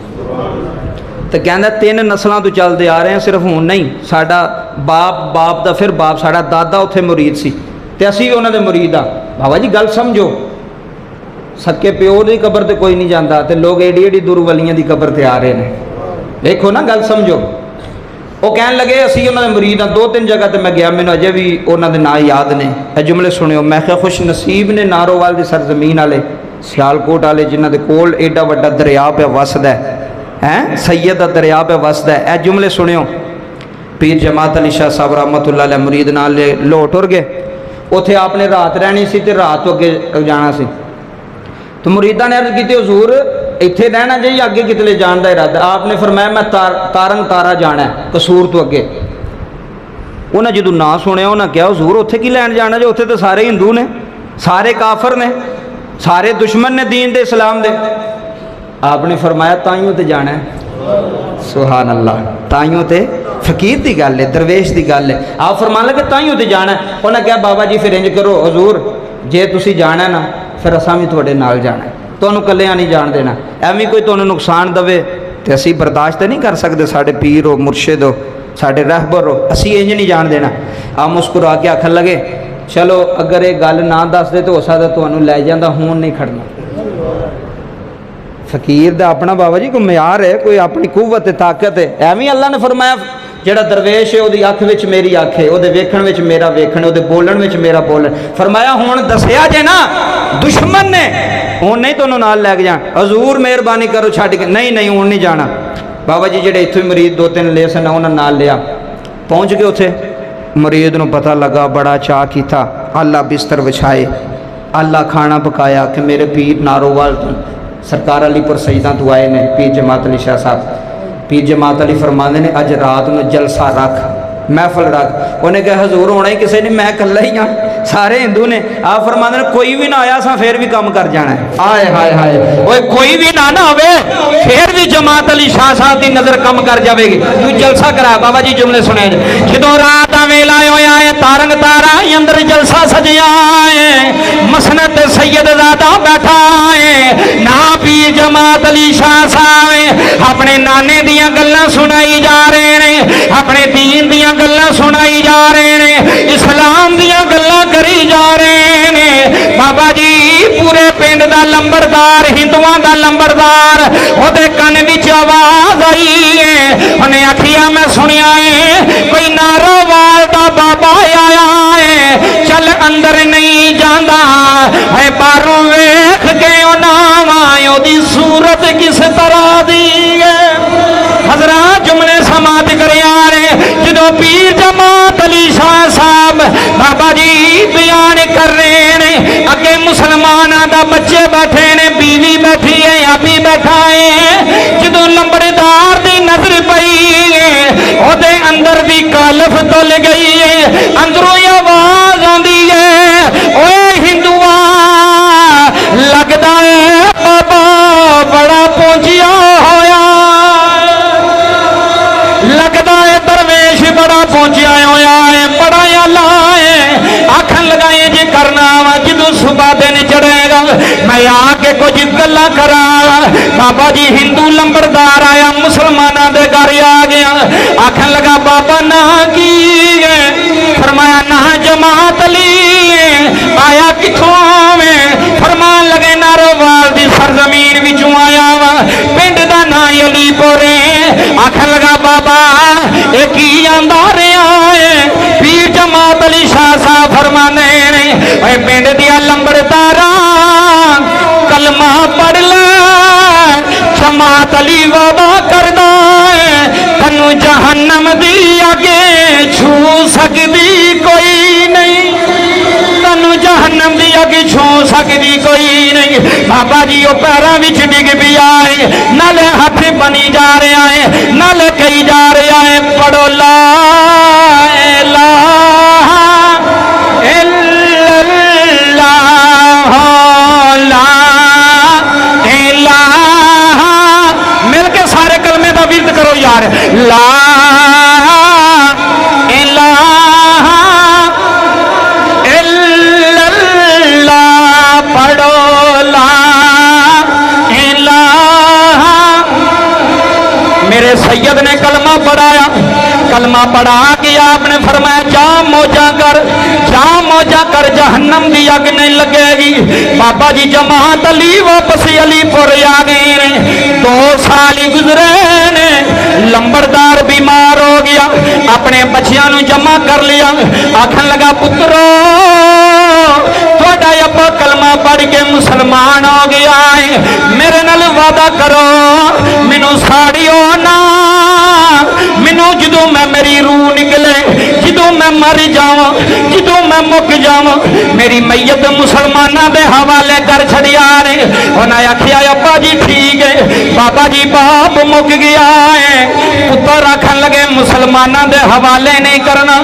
Speaker 2: तो कहना 3 नस्लों तो चलते आ रहे हैं, सिर्फ हूँ नहीं। साडा बाप का फिर बाप, साडा दादा उत्थे मुरीद सी, ते असी भी उन्होंने मुरीद हाँ। बाबा जी गल समझो, सके प्यो की कबर तो कोई नहीं जाता, तो लोग एडी एडी दूर वलियां की कबर से आ रहे हैं। देखो ना, गल समझो। वो कह लगे असी उन्होंने मुरीद हाँ। 2-3 जगह तो मैं गया, मैंने अजे भी उन्होंने नाम याद ने। यह जुमले सुनियो, मैं क्या खुश नसीब ने नारोवाल की सरजमीन वाले, सियालकोट वाले, जिन्होंने कोल एडा वड्डा दरिया पे वसदा है, सैयद का दरिया पे वसदा है। यह जुमले सुनियो, पीर जमात अली शाह साहब रहमतुल्लाह अलैह मुरीद नाल लाहौर टुर गए। उत्थे आपने रात रहनी सी ते रात तो अगे जाना सी। तो मुरीदा ने अर्ज की हजूर इत्थे रहना चाहिए, अगे कितने जाने का इरादा? आपने फरमाया मैं तारंग तारा जाना है, कसूर तो अगे। उन्हें जो ना सुनिया, उन्हें कहा हजूर उत्थे की लैन जाना जो, उत्थे तो सारे हिंदू ने, सारे काफर ने, सारे दुश्मन ने दीन दे इस्लाम दे। आपने फरमाया ताइयों ते जाना है। सुभान अल्लाह, ताइयों ते फकीर की गल है, दरवेश की गल है। आप फरमा लगे ताइयों ते जाना है। उन्हें कहा बाबा जी फिर इंज करो हजूर, जे तुसी जाना ना फिर असां भी तुहाडे नाल जाना है, तुहानू कल्लियां नहीं जान देना। एवं कोई तुहानू नुकसान देवे तो असी बर्दाश्त नहीं कर सकते। साडे पीर हो, मुर्शिद हो, साडे रहबर हो, असी इंज नहीं जान देना। आप मुस्कुरा के आखन लगे चलो अगर ये गल ना दस दे तो हो सकता तुहानू लै जांदा, हुण नहीं खड़ना। फकीर का अपना बाबा जी कोई म्यार है, कोई अपनी कुव्वत है, ताकत है। एवं अल्लाह ने फरमाया जेड़ा दरवेश है वो अख विच मेरी अख है, वो वेखण विच मेरा वेखण, वो बोलण विच मेरा बोलण। फरमाया हुण दसिया जे ना दुश्मन ने, हुण नहीं तुहानू नाल लैके जाण, हजूर मेहरबानी करो छड्ड के। नहीं नहीं हुण नहीं जाना। बाबा जी जेड़े इत्थों मुरीद 2-3 ले सन उन्होंने नाल लिया। पहुँच गए उत्थे, मुरीद नूं पता लगा, बड़ा चाह कीता। अल्लाह बिस्तर विछाए, अल्लाह खाना पकाया कि मेरे पीर नारोवाल तो सरकार अलीपुर सईदा तो आए ने पीर जमात अली शाह साहब। पीर जमात अली फरमाते ने अज रात में जलसा रख, महफल रख। उन्हें कहा हजूर होना ही किसी ने, मैं कल्ला ही हाँ, सारे हिंदू ने। आप फरमाते ने कोई भी ना आया असा फिर भी काम कर जाना है। आए हाय हाय, ओए कोई भी ना आवे फिर भी जमात अली शाह साहब की नजर कम कर जाएगी। तू जलसा करा। बाबा जी जुमले सुने, जो रात का वेला होया है, तारंग तारा अंदर जलसा सजिया है, मसनद सैयद ज़ादा बैठा है, ना पीर जमात अली शाह साहब अपने नाने दियां गल्लां सुनाई जा रहे हैं, अपने दीन दियां गल्लां सुनाई जा रहे हैं, इस्लाम दियां गल्लां करी जा रहे हैं। बाबा जी पूरे पिंड दा लंबरदार, हिंदुआं दा लंबरदार, ओदे कन विच आवाज आई है। उन्हें आखिया मैं सुनिया है कोई नारोवाल दा बाबा आया है, चल अंदर नहीं जांदा है, बाहरों वेख के ओदी सूरत किस तरह दी है। हजरात जुमले समात कर यार, जो पीर जमात अली शाह साहब बाबा जी बयान कर रहे हैं, अगे मुसलमाना दा बच्चे बैठे ने, बीवी बैठी है, अभी बैठा है। जो लंबरदार दी नजर पई है, ओदे अंदर दी कालफ तुल गई है, अंदरों आवाज
Speaker 1: गल्लां करा। बाबा जी हिंदू लंबरदार आया मुसलमाना दे घर आ गया। आखन लगा बाबा ना की है? फरमाया ना जमात अली। आया किथों में? फरमान लगे नारोवाल दी सरजमीन विचों आया वा, पिंड दा ना अलीपुर है। आखन लगा बाबा ये की आंदा रहा है? पीर जमात अली शाह साहब फरमाने ने पिंड दिया लंबरदारा कलमा पढ़ ले, जमात अली वादा करदा है तन्नू जहन्नम दी अगे छू सकदी कोई नहीं, तन्नू जहन्नम दी अगे छू सकदी कोई नहीं। बाबा जी वो पैरों विच डिग भी आए, नाले हाथ बनी जा रहा है, नाले कही जा रहा है पढ़ो ला इलाहा इल्लल्लाह ला इलाहा। मिलके सारे कलमे का विरद करो यार। ला इलाहा इल्लल्लाह पढ़ो ला इलाहा। मेरे सैयद ने कलमा पढ़ाया, कलमा पढ़ा के आपने फरमाया जा मौजा कर, जा मौजा कर, जहन्नम की अग नहीं लगेगी। बाबा जी जमात अली वापस अलीपुर आ गए ने। 2 साल ही गुजरे ने, लंबरदार बीमार हो गया, अपने बच्चियां नू जमा कर लिया। आखन लगा पुत्रो थोड़ा अब्बा कलमा पढ़ के मुसलमान हो गया है, मेरे नाल वादा करो मैनू साड़ियो ना, मैनू जो मैं मेरी रूह निकले, जो मैं मर जावा, जो मैं मुक जावा, मेरी मैयत मुसलमाना दे हवाले कर छड़िया ने। उन्हें आखिया अब्बा जी ठीक है। बाबा जी बाप मुक गया है, पुत्र आखन लगे मुसलमाना दे हवाले नहीं करना,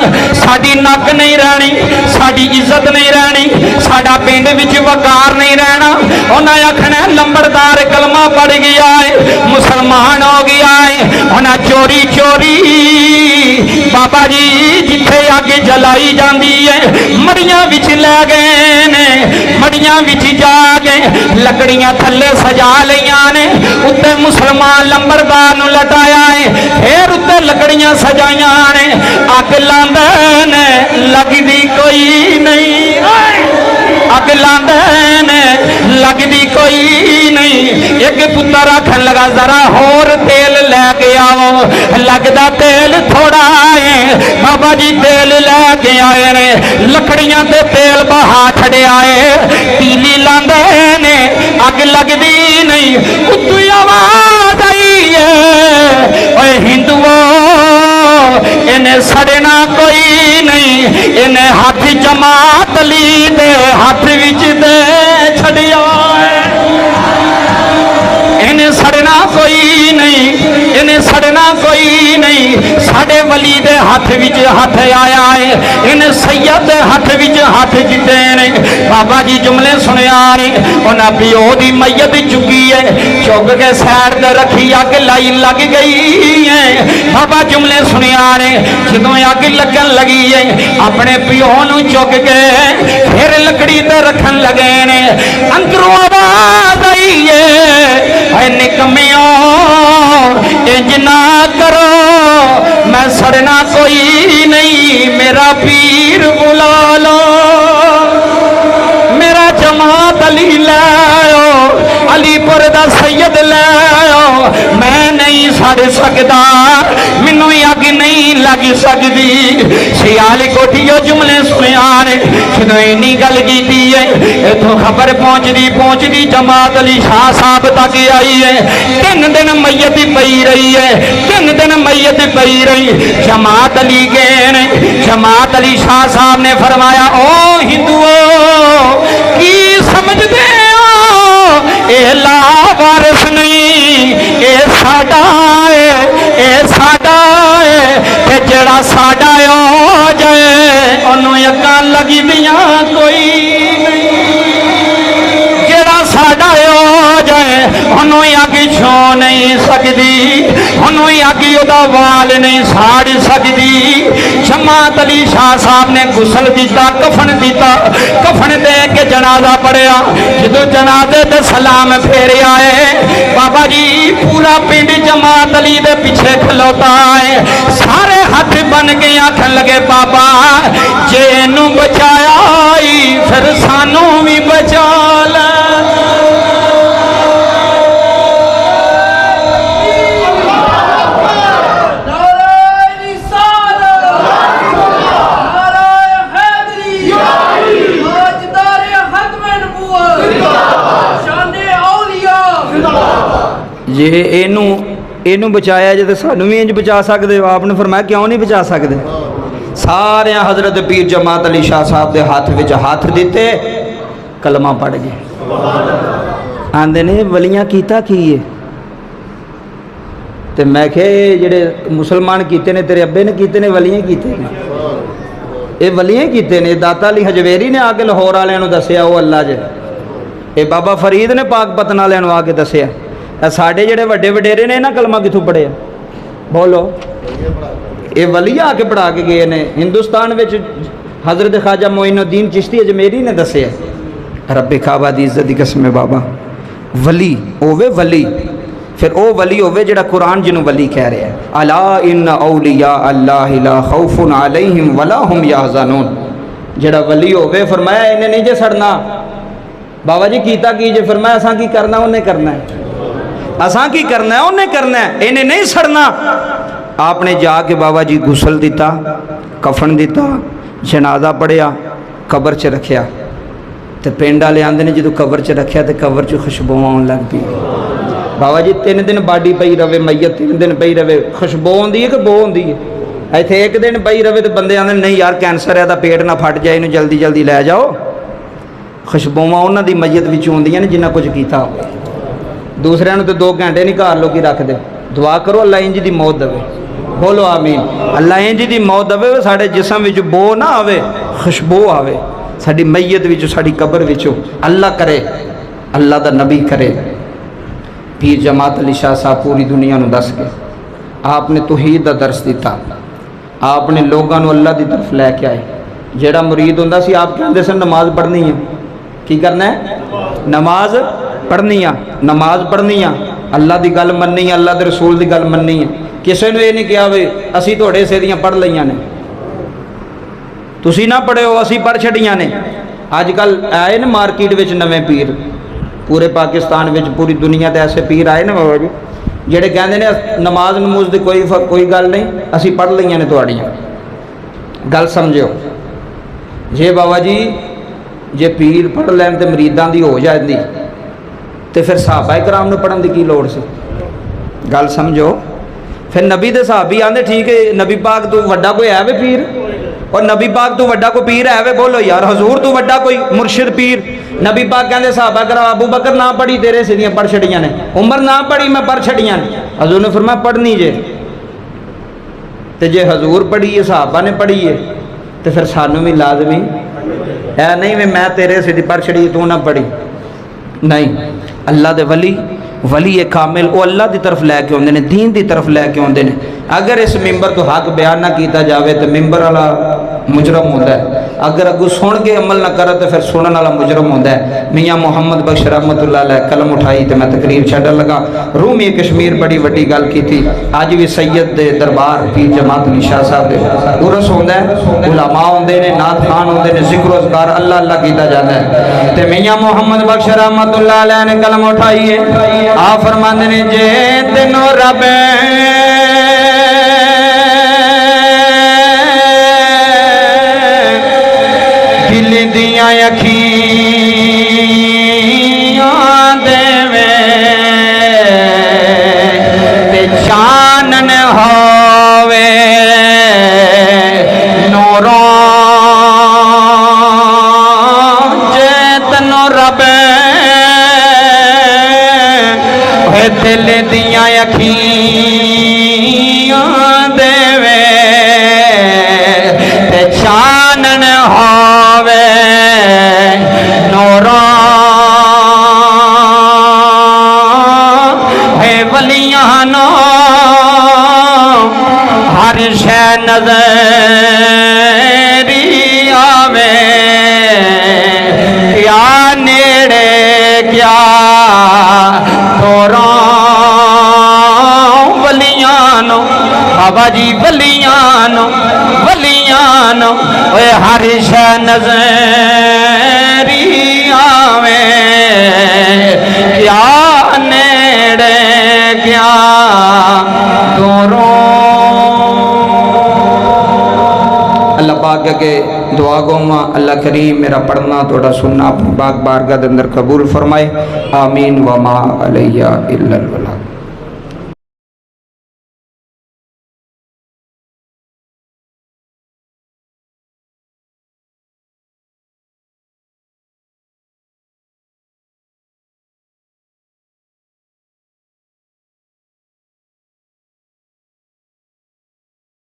Speaker 1: साड़ी नक नहीं रहनी, साड़ी इज्जत नहीं रहनी, साडा पिंड विच वकार नहीं रहना। उन्हें आखना लंबरदार कलमा पड़ गया है, मुसलमान हो गया है। उन्हें चोरी चोरी बाबा जी जिथे आगे जलाई जाती है मड़ियां विच लै गए ने, मड़ियां विच जाके लकड़ियां थले सजा लिया ने, उत्ते मुसलमान लंबरदार नू लटाया है, फिर उत्ते लकड़ियां सजाइया ने, अग लांदे ने लगदी कोई नहीं, अग लांदे ने लगदी कोई नहीं। एक पुत्र आखन लगा जरा होर तेल लैके आओ, लगदा तेल थोड़ा है। बाबा जी तेल लैके आए ने, लकड़ियां ते तेल बहा छड़िया है, तीली लांदे ने अग लगदी नहीं। उत्तू आवाज आई है ओए हिंदुओ इन्हें सड़ना कोई नहीं, इन्हें हाथ जमात अली दे हाथ विच दे छड़िया है, इन्हें सड़ना कोई नहीं, इन्हें सड़ना कोई नहीं। साडे वली दे हाथ विच हाथ आया है, इन्हें सैयद दे हाथ विच हाथ दिते ने। बाबा जी जुमले सुनिया ने, उन्हें पिओ दी मैयत चुकी है, चुक के सैड ते रखी, अग लाई लग गई है। बाबा जुमले सुनिया ने, जदों अग लगन लगी है अपने पिओ नू चुक के फिर लकड़ी ते रखन लगे ने। अंदरों आवाज आई है निकमियो इंज ना करो, मैं सड़ना कोई नहीं, मेरा पीर बुला लो, मेरा जमात अली लाओ, अलीपुर दा सैयद लाओ, मैं नहीं सड़ सकता, मैनू अग नहीं लग सकती। सियाल कोठियो जुमले सुनिया ने, जो इन्नी गल की है इतों खबर पहुंचती जमात अली शाह साहब तक आई है। 3 दिन मैयत पई रही है, 3 दिन मैयत पई रही। जमात अली गए ने, जमात अली शाह साहब ने फरमाया ओ हिंदुओं की समझते हो, ये लावारिस नहीं, ये साडा है, ये साडा है, जेड़ा साडा हो जाए उन्होंने अग्गां लगी दियां कोई नहीं, जेड़ा साडा हो जाए ਉਹਨੂੰ ਅੱਗ ਛੋ ਨਹੀਂ ਸਕਦੀ, ਉਹਨੂੰ ਅੱਗ ਉਹਦਾ ਵਾਲ नहीं साड़ सकती। जमात अली शाह साहब ने गुसल दिता, कफन दिता, कफन दे के जनाजा पढ़िया। जो जनाजे ते सलाम फेरे आए, बाबा जी पूरा पिंड जमात अली दे पीछे खलोता है। सारे हाथ बन के आखन लगे बाबा जे इनू बचाया फिर सानू भी बचा ले।
Speaker 2: जे इनू बचाया जे तो सानू भी इंज बचा सकते हो। आपने फरमाया क्यों नहीं बचा सकते। सारे हजरत पीर जमात अली शाह साहब के हाथ में हाथ दिते, कलमा पढ़ गए। आंदे ने वलियां कीता की है, तो मैं क्या जेडे मुसलमान कीते ने तेरे अब्बे ने कीते ने, वलियां कीते ने, ये वलियां कीते ने। दाता अली हजवेरी ने आके लाहौर वाले दसिया वो अल्लाह जे, ये बाबा फरीद ने पाक पतन वाले आके दसिया। साढ़े जेडे वड्डे वडेरे ने ना कलमा कितों पढ़े, बोलो ये वलिया आके पढ़ा के गए ने। हिंदुस्तान में हजरत ख्वाजा मोइनुद्दीन चिश्ती अजमेरी ने दसिया, रब्बे काबा दी इज्जत दी कसम है बाबा, वली होवे वली, फिर ओ वली होवे जेड़ा कुरान जिन्हों वली कह रहा है, अला इन्ना औलिया अल्लाह ला खौफुन अलैहिम वला हुम यहज़नून। जेड़ा वली होवे फरमाया इन्हें नहीं जे सड़ना। बाबा जी कीता की जे, फरमाया असां की करना उन्हें करना है, असां की करना है उन्हें करना है, इन्हें नहीं सड़ना। आपने जाके बाबा जी गुसल दिता, कफन दिता, जनाजा पढ़िया, कबर च रखिया। तो पिंड वाले आंदे ने जो कबर च रखिया तो कबर च खुशबू आउण लग पई। बाबा जी 3 दिन बाडी पई रवे, मैयत 3 दिन पई रवे, खुशबू आउंदी है कि बो आउंदी है। इत्थे 1 दिन पई रवे तो बंदे आंदे नहीं यार कैंसर है तो पेट ना फट जाए, इन्हूं जल्दी जल्दी लै जाओ। खुशबूआं उन्हां दी मैयत विच आउंदियां ने जिन्ना कुछ कीता होवे। दूसरिਆਂ ਨੂੰ तो 2 घंटे नहीं घर लोग रखते। दुआ करो अल्लाह इंज दी मौत देवे, बोलो आमीन। अल्लाह इंज दी मौत देवे, साडे जिस्म विच बो ना आवे, खुशबू आवे साडी मैयत विच, साडी कबर विचों। अल्लाह करे, अल्लाह दा नबी करे। पीर जमात अली शाह साहब पूरी दुनिया नूं दस के आपने तौहीद दा दर्स दिता, आपने लोगों नूं अल्लाह दी तरफ लैके आए। जेड़ा मुरीद हुंदा सी आप कहंदे सन नमाज पढ़नी है, की करना है, नमाज पढ़नी है, नमाज पढ़नी है, अल्लाह की गल मननी है, अल्लाह के रसूल की गल मननी है। किसी ने यह नहीं कहा भी असी थोड़े हिस्से दियां पढ़ लईयां ने, तुसी ना पढ़ियो असी पढ़ छड़ियां ने। अजकल आए न मार्केट में नवे पीर, पूरे पाकिस्तान में पूरी दुनिया के ऐसे पीर आए न बाबा जी जेड़े कहते हैं नमाज नमूज की कोई गल नहीं, असी पढ़ लईयां ने तुहाड़ियां। गल समझो, जे बाबा जी जे पीर पढ़ लैन तो मरीदां दी हो जाती तो फिर सहाबा कराम नूं पढ़न की की लोड़ सी। गल समझो, फिर नबी दे सहाबी आंदे ठीक है नबी पाक तू वड्डा कोई है वे पीर, और नबी पाक तू वड्डा कोई पीर है वे, बोलो यार हजूर तू वड्डा कोई मुर्शिद पीर। नबी पाक कहते सहाबा कराम अबू बकर ना पढ़ी तेरे सिद्धियां पढ़ छड़ियां ने, उमर ना पढ़ी मैं पढ़ छड़ियां ने। हजूर ने फरमाया पढ़नी जे, तो जे हजूर पढ़ी है सहाबा ने पढ़ी है तो फिर सानू भी लाजमी है नहीं भी मैं तेरे सिद्धी पढ़ छड़ी तू ना पढ़ी। नहीं, अल्लाह दे वली वली कामिल वो अल्लाह की तरफ लैके आते हैं, दीन की तरफ लैके आते हैं। अगर इस मिंबर तो हक बयान ना किया जाए तो मिंबर वाला मुजरम होता है, अगर अगू सुन के अमल ना करे तो फिर सुनने वाला मुजरम होता है। मियाँ मुहम्मद बख्श रहमतुल्लाह अलैह कलम उठाई तो मैं तकरीर छड्डन लगा। रूमी कश्मीर बड़ी वड्डी गल की थी। अज भी सैयद दे दरबार पीर जमात अली शाह साहब के उरस होंदा है, उलमा होंदे ने, नात खान होंदे ने, जिक्र अज़कार अल्लाह अल्लाह किया जाता है। तो मियाँ मुहम्मद बख्श रहमतुल्लाह अलैह ने कलम उठाई है। आ फरमाते ने जे तेनों रब दिल दिया अखियां देवे ते चानन होवे नूरों जे तेनों रब दिल दिया अखियां देवे ते चानन होवे नूरों
Speaker 1: शै नजरी आवे क्या नेड़े क्या तोरा वलियानो बाबा जी वलियानो वलियानो ओए हर शै नजरी आवे क्या नेड़े क्या तोरो अल्लाह पाक के दुआ गोमा अल्लाह करीम मेरा पढ़ना थोड़ा सुनना अपनी बाग बारगाह के अंदर कबूल फरमाए आमीन व मा अलैया इल्लल बलाग।